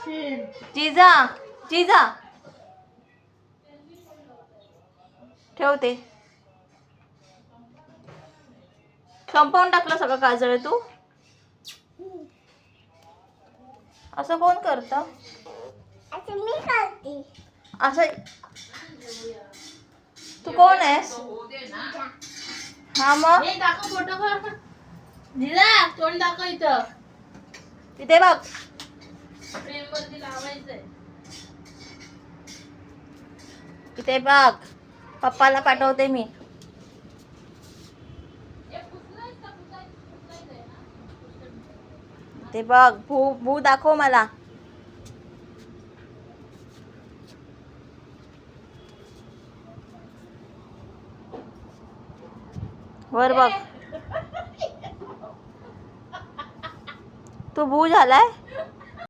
जिजा जिजा ठेवते. संपवून टाकलं सगळं काजळ तू. असं कोण करतं? मी करते. असं तू कोण आहेस? हा मग दाखव फोटो कर. दिला तोंड दाखव इथं. इथे बघ. फ्रेम वरती लावायचंय. इथे बघ. पप्पाला पाठवते मी. ते बघ. भू भू दाखव मला. वर बघ. तू भू झालाय.